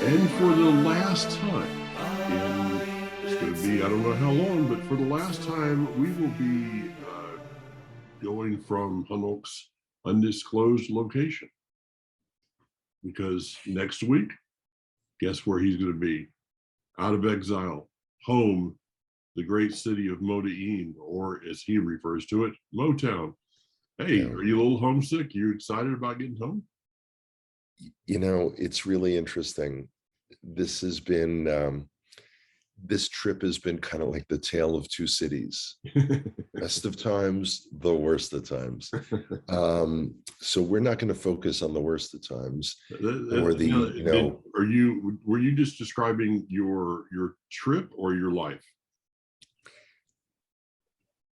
And for the last time, it's going to be, I don't know how long, but for the last time, we will be going from Hanok's undisclosed location. Because next week, guess where he's going to be? Out of exile, home, the great city of Modi'in, or as he refers to it, Motown. Hey, Yeah. are you a little homesick? You excited about getting home? It's really interesting. This has been this trip has been kind of like the tale of two cities. Best of times, the worst of times. So we're not going to focus on the worst of times or Were you just describing your trip or your life?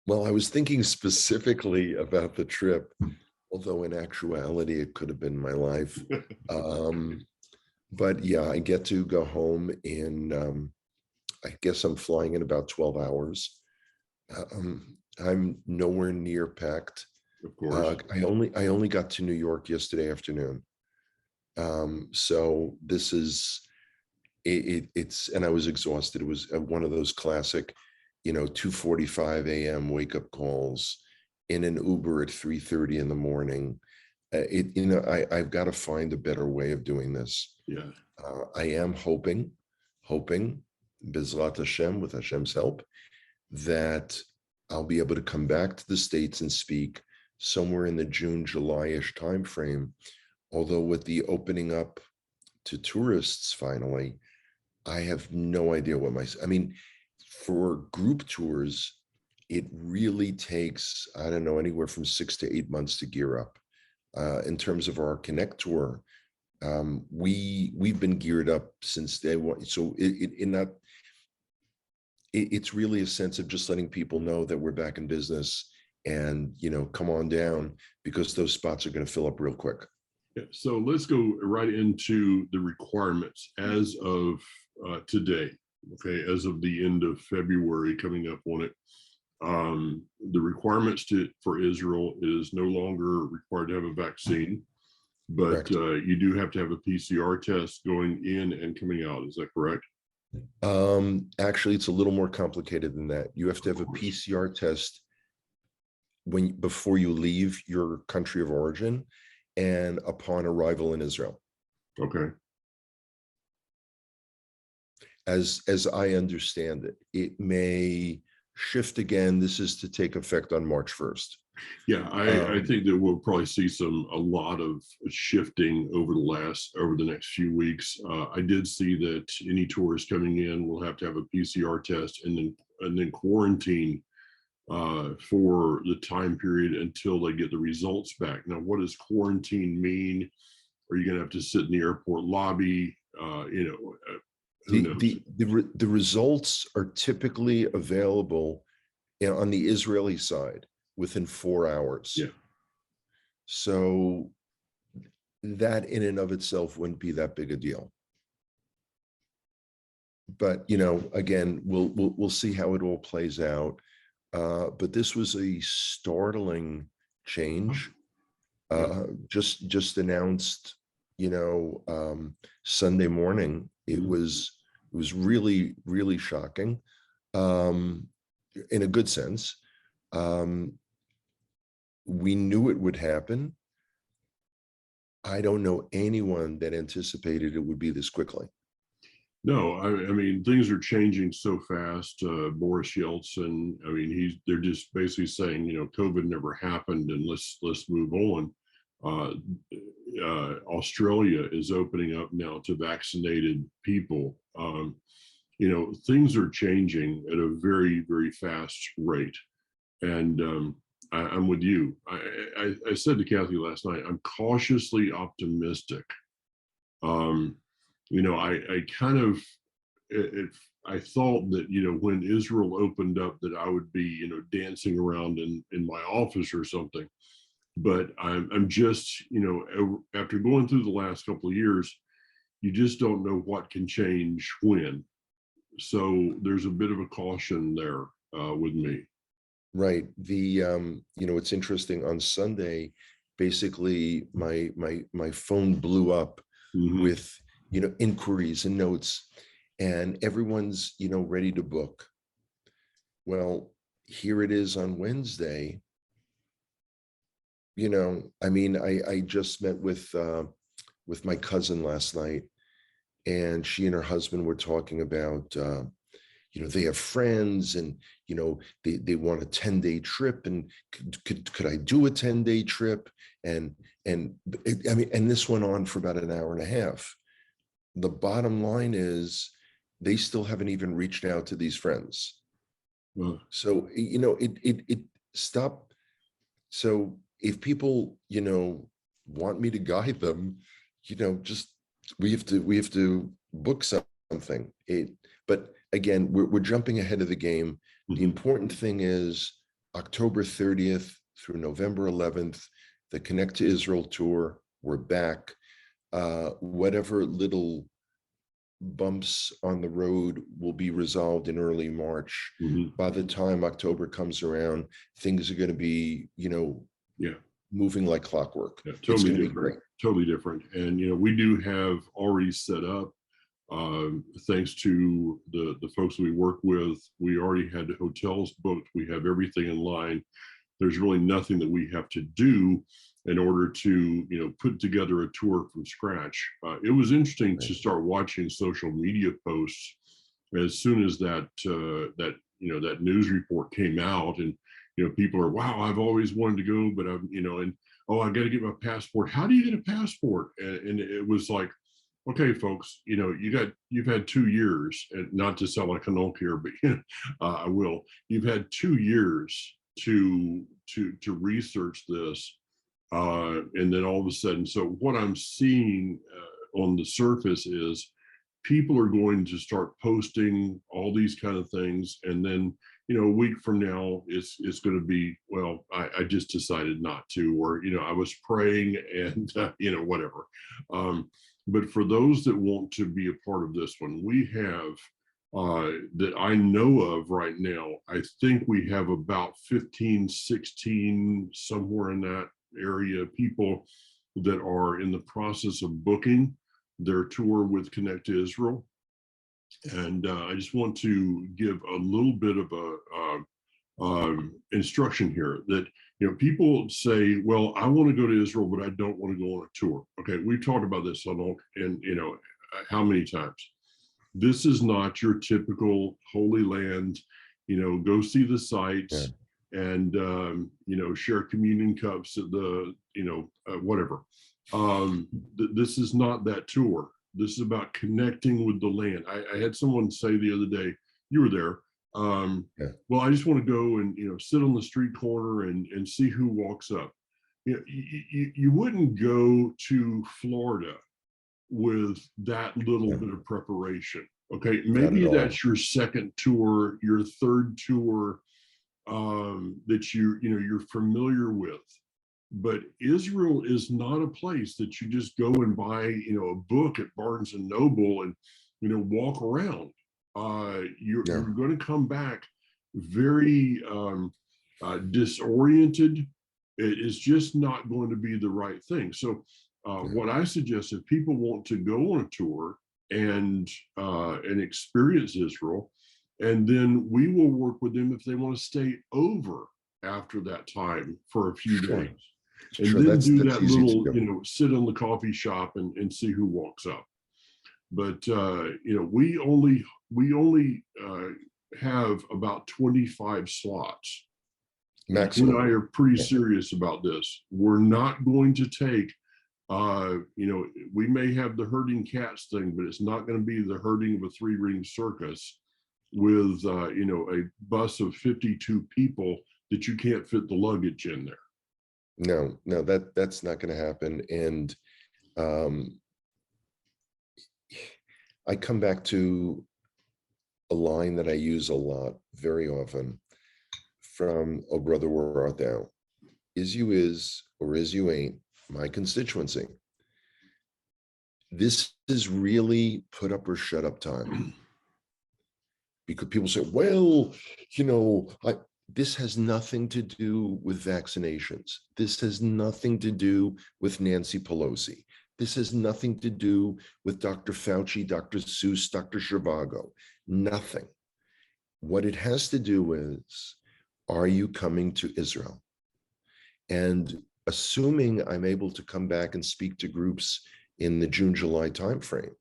well, I was thinking specifically about the trip, although in actuality, it could have been my life. But yeah, I get to go home I guess I'm flying in about 12 hours. I'm nowhere near packed. Of course. I only got to New York yesterday afternoon. So this is it's and I was exhausted. It was one of those classic, 2:45 a.m. wake up calls in an Uber at 3:30 in the morning. I've got to find a better way of doing this. Yeah. I am hoping, Bezrat Hashem, with Hashem's help, that I'll be able to come back to the States and speak somewhere in the June, July-ish timeframe. Although with the opening up to tourists finally, I have no idea I mean, for group tours, it really takes, I don't know, anywhere from 6 to 8 months to gear up. In terms of our Connect tour, we've been geared up since day one. So it's really a sense of just letting people know that we're back in business and, come on down, because those spots are going to fill up real quick. Yeah, so let's go right into the requirements as of today. Okay, as of the end of February, coming up on it. The requirements for Israel is no longer required to have a vaccine, but you do have to have a PCR test going in and coming out. Is that correct? Actually, it's a little more complicated than that. You have to have a PCR test before you leave your country of origin and upon arrival in Israel. Okay. As I understand it, it may shift again. This is to take effect on March 1st. Yeah, I think that we'll probably see a lot of shifting over the next few weeks. I did see that any tourists coming in will have to have a PCR test and then quarantine for the time period until they get the results back. Now, what does quarantine mean? Are you going to have to sit in the airport lobby? Who knows? The results are typically available on the Israeli side within 4 hours. Yeah. So that in and of itself wouldn't be that big a deal. But again, we'll see how it all plays out. But this was a startling change. Just announced, Sunday morning. It was really, really shocking, in a good sense. We knew it would happen. I don't know anyone that anticipated it would be this quickly. No, I mean, things are changing so fast. Boris Yeltsin, I mean, they're just basically saying, COVID never happened and let's move on. Australia is opening up now to vaccinated people. Things are changing at a very, very fast rate. And I'm with you. I said to Kathy last night, I'm cautiously optimistic. I thought that, when Israel opened up, that I would be, dancing around in my office or something. But I'm just, after going through the last couple of years, you just don't know what can change when. So there's a bit of a caution there with me. Right. It's interesting. On Sunday, basically my phone blew up with inquiries and notes, and everyone's, ready to book. Well, here it is on Wednesday. I just met with my cousin last night, and she and her husband were talking about, they have friends, and, they want a 10-day trip, and could I do a 10-day trip? And this went on for about an hour and a half. The bottom line is they still haven't even reached out to these friends. So, it stop. So if people, want me to guide them, just, we have to book something. But again, we're jumping ahead of the game. The important thing is October 30th through November 11th, the Connect to Israel tour, we're back. Whatever little bumps on the road will be resolved in early March. By the time October comes around, things are going to be, moving like clockwork. Totally different. Totally different. And, we do have already set up, thanks to the folks we work with, we already had the hotels booked. We have everything in line. There's really nothing that we have to do in order to, put together a tour from scratch. It was interesting to start watching social media posts as soon as that news report came out, and, people are, wow, I've always wanted to go, but I'm, and, oh, I got to get my passport. How do you get a passport? And it was like, okay, folks, you've had 2 years, and not to sound like an old here, but I will. You've had 2 years to research this, and then all of a sudden, so what I'm seeing on the surface is people are going to start posting all these kind of things, and then a week from now it's going to be, well, I just decided not to, or I was praying, and whatever. But for those that want to be a part of this one, we have that I know of right now, I think we have about 15, 16, somewhere in that area, people that are in the process of booking their tour with Connect to Israel. And I just want to give a little bit of a instruction here that, people say, well, I want to go to Israel, but I don't want to go on a tour. Okay, we've talked about this on, and how many times. This is not your typical Holy Land, go see the sites, and share communion cups at the, whatever. This is not that tour. This is about connecting with the land. I had someone say the other day, you were there, well, I just want to go and sit on the street corner and see who walks up. You wouldn't go to Florida with that little bit of preparation. Okay, maybe that's your second tour, your third tour, that you're familiar with. But Israel is not a place that you just go and buy, a book at Barnes and Noble and, walk around. You're going to come back very disoriented. It is just not going to be the right thing. So what I suggest, if people want to go on a tour and experience Israel, and then we will work with them if they want to stay over after that time for a few days. And then do that little, sit in the coffee shop and see who walks up. But we only have about 25 slots. Maximum. You and I are pretty serious about this. We're not going to take, we may have the herding cats thing, but it's not going to be the herding of a 3-ring circus with a bus of 52 people that you can't fit the luggage in there. No, that's not going to happen. And I come back to a line that I use a lot, very often, from "Oh Brother, Where Art Thou?" Is you is, or is you ain't, my constituency. This is really put up or shut up time. Because people say, well, this has nothing to do with vaccinations. This has nothing to do with Nancy Pelosi. This has nothing to do with Dr. Fauci, Dr. Seuss, Dr. Zhivago, nothing. What it has to do is, are you coming to Israel? And assuming I'm able to come back and speak to groups in the June, July timeframe,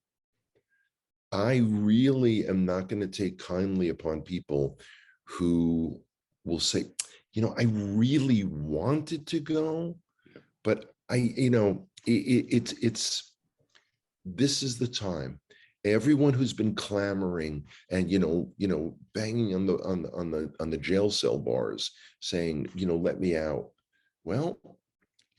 I really am not going to take kindly upon people who will say, I really wanted to go, but it's this is the time. Everyone who's been clamoring and banging on the jail cell bars saying, let me out. Well,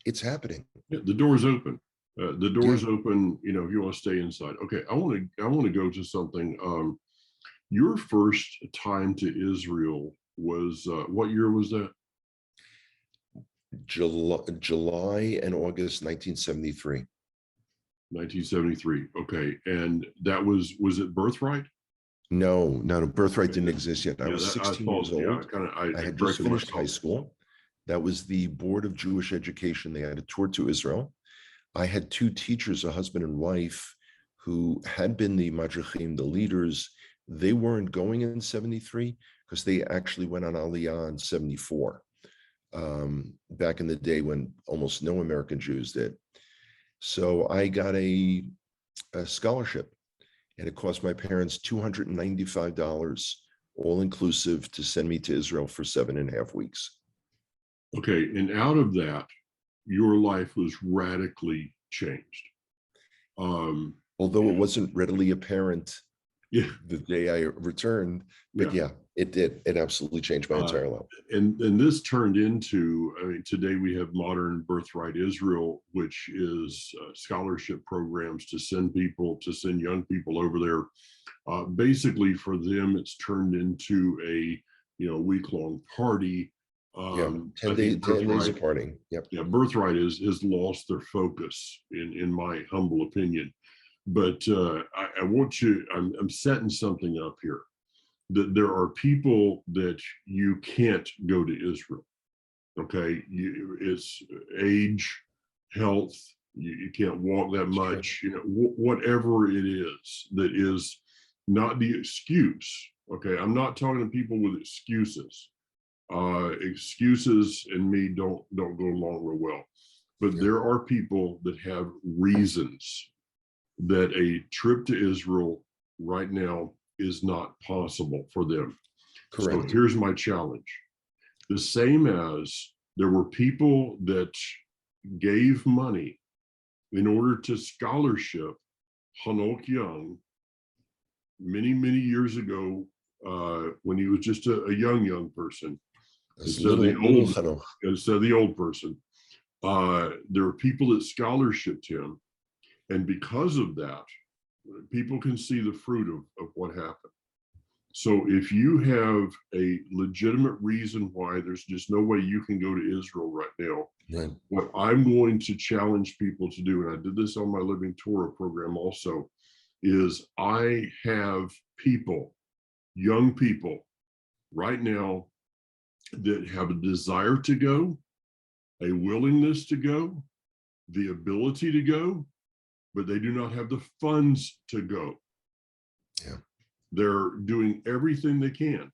it's happening. Yeah, the door's open. The door's open. If you want to stay inside. Okay, I want to go to something. Your first time to Israel was what year was that? July and August 1973. 1973. Okay, and that was it Birthright? No, Birthright didn't exist yet. I was 16 years old. Yeah, I had just finished high school. That was the Board of Jewish Education. They had a tour to Israel. I had two teachers, a husband and wife, who had been the madrichim, the leaders. They weren't going in 73 because they actually went on Aliyah in 74, back in the day when almost no American Jews did. So I got a scholarship, and it cost my parents $295, all inclusive, to send me to Israel for 7.5 weeks. Okay, and out of that, your life was radically changed. Although it wasn't readily apparent the day I returned, but yeah, it did. It absolutely changed my entire life. And this turned into, today we have Modern Birthright Israel, which is scholarship programs to send young people over there. Basically for them, it's turned into a week-long party. 10 days of partying. Yep. Yeah, Birthright has lost their focus, in my humble opinion. But I want you, I'm setting something up here, that there are people that you can't go to Israel. Okay, it's age, health, you can't walk that much, whatever it is that is not the excuse. Okay, I'm not talking to people with excuses. Excuses and me don't go along real well. But there are people that have reasons that a trip to Israel right now is not possible for them. Correct. So here's my challenge. The same as there were people that gave money in order to scholarship Hanok Young many, many years ago, when he was just a young person. Instead of the old person. There are people that scholarshiped him. And because of that, people can see the fruit of what happened. So if you have a legitimate reason why there's just no way you can go to Israel right now, what I'm going to challenge people to do, and I did this on my Living Torah program also, is I have people, young people right now that have a desire to go, a willingness to go, the ability to go, but they do not have the funds to go. Yeah. They're doing everything they can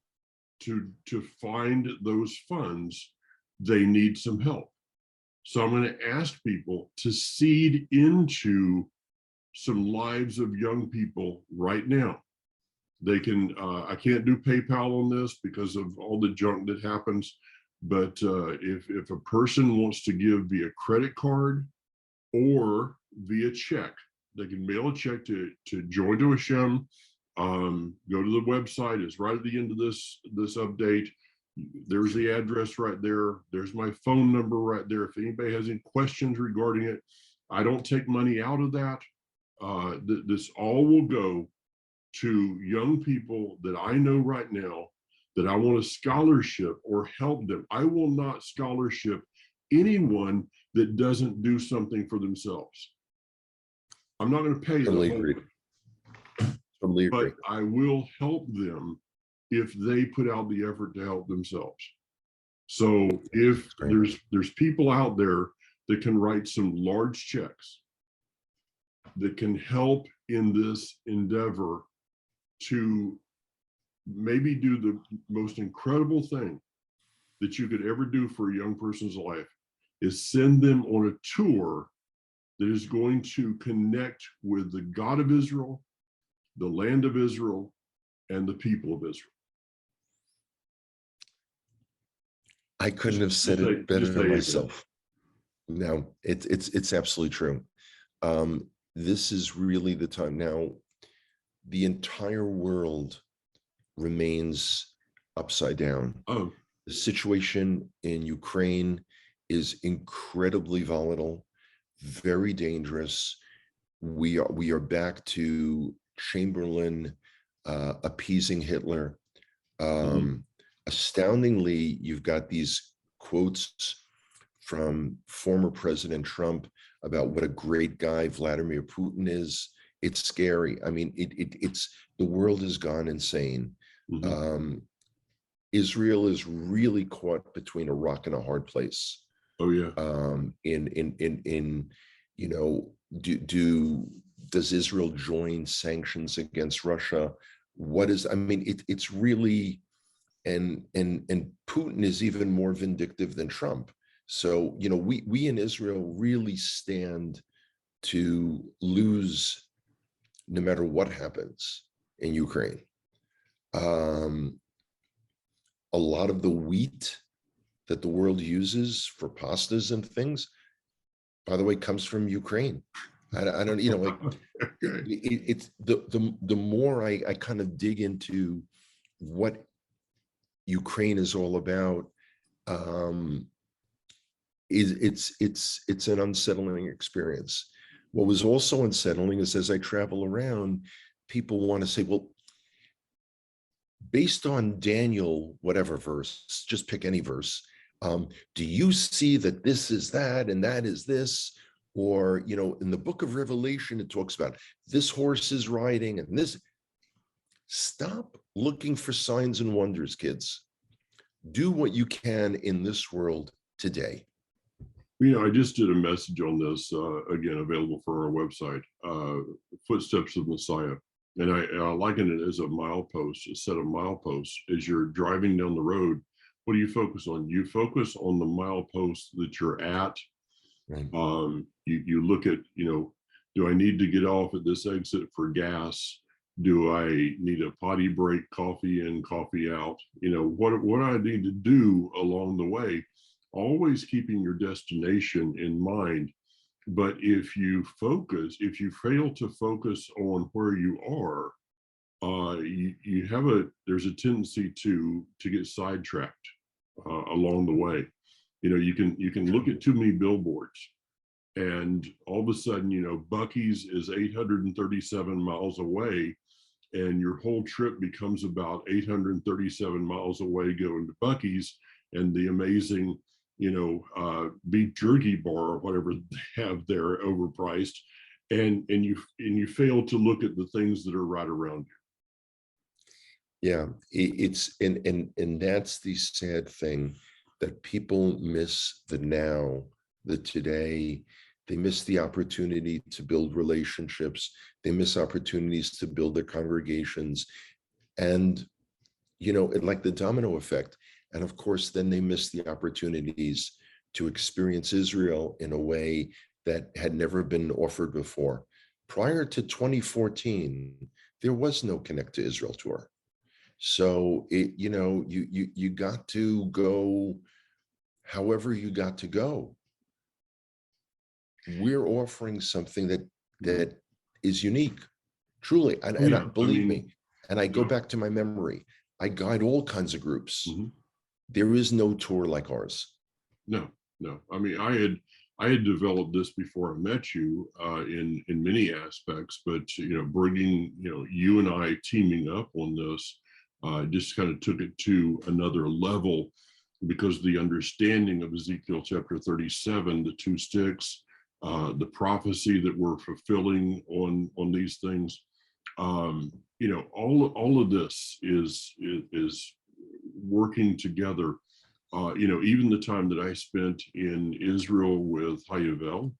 to find those funds. They need some help. So I'm going to ask people to seed into some lives of young people right now. They can, I can't do PayPal on this because of all the junk that happens, but if a person wants to give via credit card or via check, they can mail a check to Joy to Hashem. Go to the website, it's right at the end of this update. There's the address right there. There's my phone number right there. If anybody has any questions regarding it, I don't take money out of that. This all will go to young people that I know right now that I want to scholarship or help them. I will not scholarship anyone that doesn't do something for themselves. I'm not going to pay them. But I will help them if they put out the effort to help themselves. So if there's people out there that can write some large checks that can help in this endeavor to maybe do the most incredible thing that you could ever do for a young person's life, is send them on a tour that is going to connect with the God of Israel, the land of Israel, and the people of Israel. I couldn't have said it better myself. No, it's absolutely true. This is really the time now. The entire world remains upside down. Oh, the situation in Ukraine is incredibly volatile, very dangerous. We are back to Chamberlain appeasing Hitler. Astoundingly, you've got these quotes from former President Trump about what a great guy Vladimir Putin is. It's scary. I mean, it's the world has gone insane. Israel is really caught between a rock and a hard place. Oh yeah. You know, does Israel join sanctions against Russia? What is, I mean, it's really, and Putin is even more vindictive than Trump. So, you know, we in Israel really stand to lose no matter what happens in Ukraine. A lot of the wheat that the world uses for pastas and things, by the way, comes from Ukraine. I don't, you know, like it's the more I kind of dig into what Ukraine is all about, it's an unsettling experience. What was also unsettling is as I travel around, people want to say, well, based on Daniel, whatever verse, just pick any verse, do you see that this is that and that is this? Or, you know, in the book of Revelation, it talks about this horse is riding and this. Stop looking for signs and wonders, kids. Do what you can in this world today. You know, I just did a message on this, again, available for our website, Footsteps of Messiah. And I liken it as a milepost, a set of mileposts. As you're driving down the road, what do you focus on? You focus on the milepost that you're at. Right. You look at, you know, do I need to get off at this exit for gas? Do I need a potty break, coffee in, coffee out? You know, what I need to do along the way, always keeping your destination in mind. But if you fail to focus on where you are, there's a tendency to get sidetracked along the way. You know, you can look at too many billboards, and all of a sudden, you know, Buc-ee's is 837 miles away, and your whole trip becomes about 837 miles away going to Buc-ee's and the amazing, you know, beef jerky bar or whatever they have there, overpriced, and you fail to look at the things that are right around you. Yeah, it's and that's the sad thing, that people miss the now, the today. They miss the opportunity to build relationships. They miss opportunities to build their congregations, and you know, like the domino effect. And of course, then they miss the opportunities to experience Israel in a way that had never been offered before. Prior to 2014, there was no Connect to Israel tour. So you know, you got to go however you got to go. We're offering something that is unique, truly. And believe me, and I go back to my memory, I guide all kinds of groups. There is no tour like ours. No. I mean, I had developed this before I met you in many aspects, but you know, bringing, you know, you and I teaming up on this just kind of took it to another level, because the understanding of Ezekiel chapter 37, the two sticks, the prophecy that we're fulfilling on these things, you know, all of this is working together. You know, even the time that I spent in Israel with Hayavel,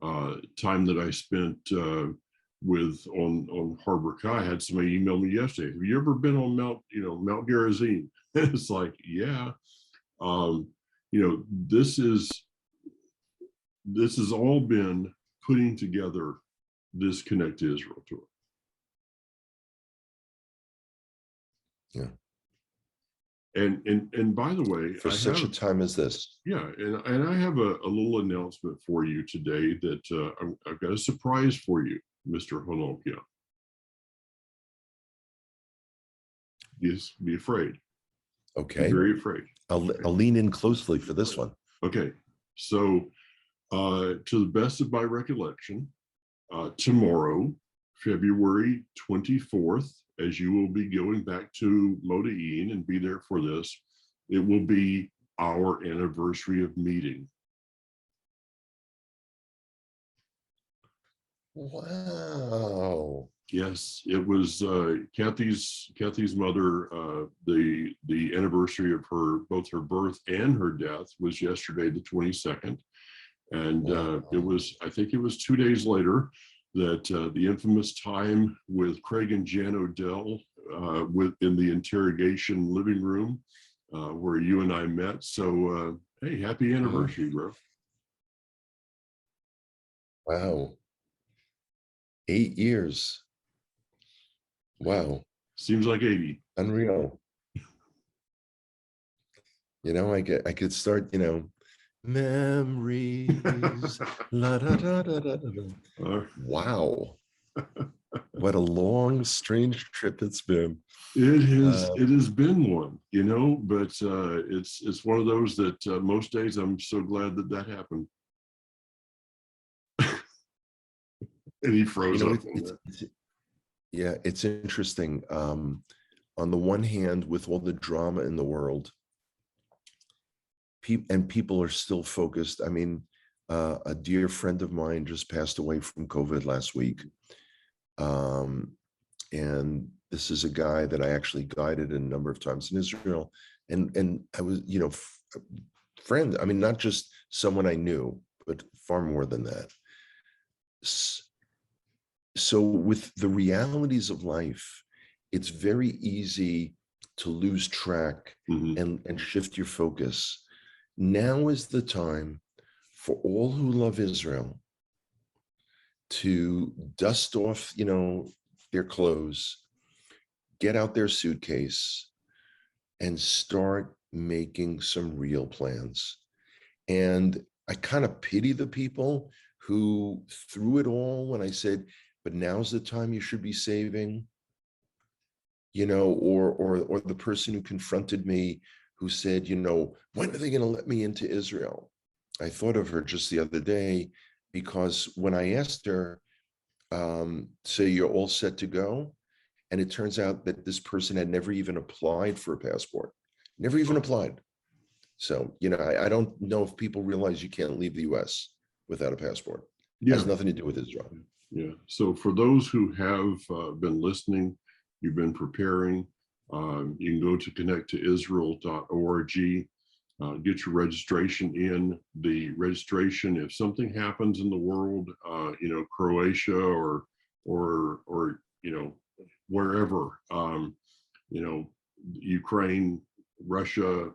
time that I spent with on Harbor Kai. I had somebody email me yesterday. Have you ever been on Mount Gerizim? It's like, yeah. This has all been putting together this Connect to Israel tour. Yeah. And by the way, For such a time as this. Yeah, and I have a little announcement for you today that I've got a surprise for you, Mr. Honokia. Yes, be afraid. Okay. Be very afraid. I'll lean in closely for this one. Okay, so to the best of my recollection, tomorrow, February 24th, as you will be going back to Modi'in and be there for this, it will be our anniversary of meeting. Wow. Yes, it was Kathy's mother. The anniversary of both her birth and her death was yesterday, the 22nd. And I think it was 2 days later that the infamous time with Craig and Jan Odell in the interrogation living room where you and I met. So, hey, happy anniversary, bro. Wow. 8 years. Wow. Seems like 80. Unreal. I could start, memories. La, da, da, da, da, da. Wow. What a long, strange trip it's been. It has been one, but it's one of those that most days I'm so glad that happened. And he froze up. Yeah, it's interesting. On the one hand, with all the drama in the world, people are still focused. I mean, a dear friend of mine just passed away from COVID last week. And this is a guy that I actually guided a number of times in Israel. And I was, friend, I mean, not just someone I knew, but far more than that. So with the realities of life, it's very easy to lose track and shift your focus. Now is the time for all who love Israel to dust off, their clothes, get out their suitcase, and start making some real plans. And I kind of pity the people who threw it all when I said, but now's the time you should be saving, or the person who confronted me who said, when are they going to let me into Israel? I thought of her just the other day, because when I asked her, say you're all set to go, and it turns out that this person had never even applied for a passport, never even applied. So, I don't know if people realize you can't leave the US without a passport. It has nothing to do with Israel. Yeah. So for those who have been listening, you've been preparing, you can go to connecttoisrael.org, get your registration in. The registration, if something happens in the world, Croatia or wherever, Ukraine, Russia,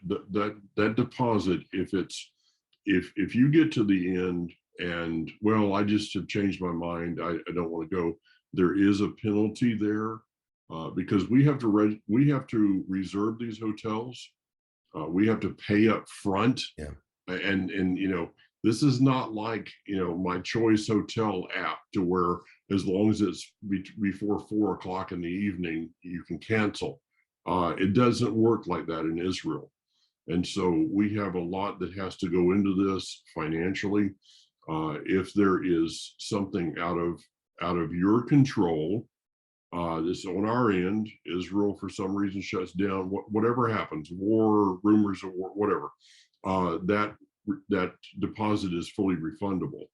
that deposit, if you get to the end and, well, I just have changed my mind, I don't want to go, there is a penalty there because we have to reserve these hotels. We have to pay up front. Yeah. And this is not like, my choice hotel app to where as long as it's before 4 o'clock in the evening, you can cancel. It doesn't work like that in Israel. And so we have a lot that has to go into this financially. If there is something out of your control, this on our end, Israel for some reason shuts down, whatever happens, war, rumors of war, whatever, that deposit is fully refundable.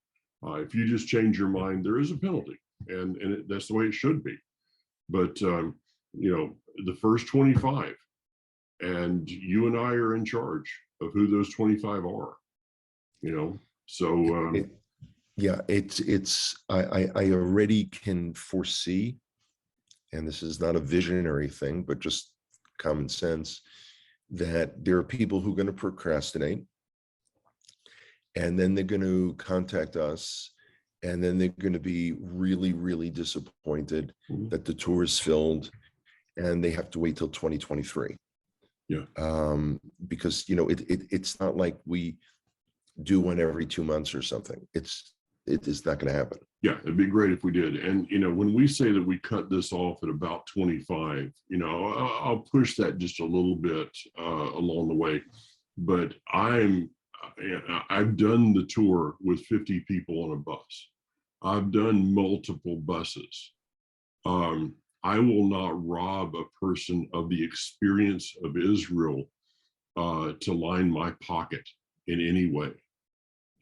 If you just change your mind, there is a penalty, and that's the way it should be. But the first 25, and you and I are in charge of who those 25 are. So Yeah, I already can foresee, and this is not a visionary thing, but just common sense, that there are people who are going to procrastinate, and then they're going to contact us, and then they're going to be really, really disappointed Mhm. that the tour is filled and they have to wait till 2023. Yeah. Because it's not like we do one every 2 months or something. It is not going to happen. Yeah, it'd be great if we did. And when we say that we cut this off at about 25, I'll push that just a little bit along the way. But I've done the tour with 50 people on a bus. I've done multiple buses. I will not rob a person of the experience of Israel to line my pocket in any way.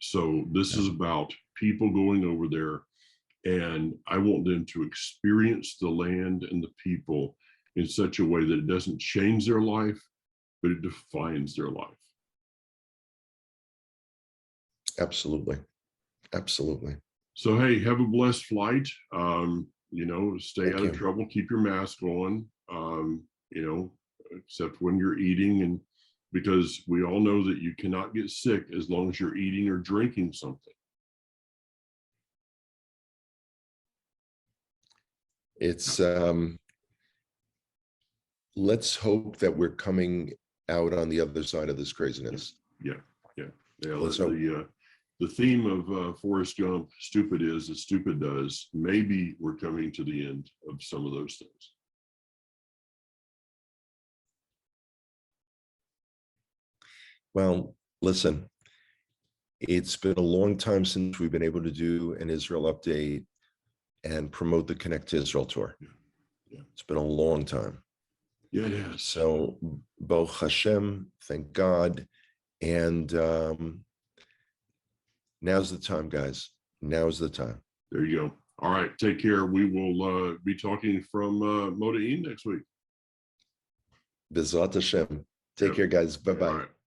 So this is about people going over there, and I want them to experience the land and the people in such a way that it doesn't change their life, but it defines their life. Absolutely. Absolutely. So, hey, have a blessed flight. Stay Thank out of you. trouble, keep your mask on, you know, except when you're eating. And because we all know that you cannot get sick as long as you're eating or drinking something. It's let's hope that we're coming out on the other side of this craziness. Yeah, yeah, yeah. Let's hope. The theme of Forrest Gump, stupid is as stupid does. Maybe we're coming to the end of some of those things. Well, listen, it's been a long time since we've been able to do an Israel update and promote the Connect to Israel tour. Yeah. It's been a long time. Yeah, it is. So, Baruch Hashem, thank God. And now's the time, guys. Now's the time. There you go. All right, take care. We will be talking from Modain next week. B'ezrat Hashem. Take care, guys. Bye-bye.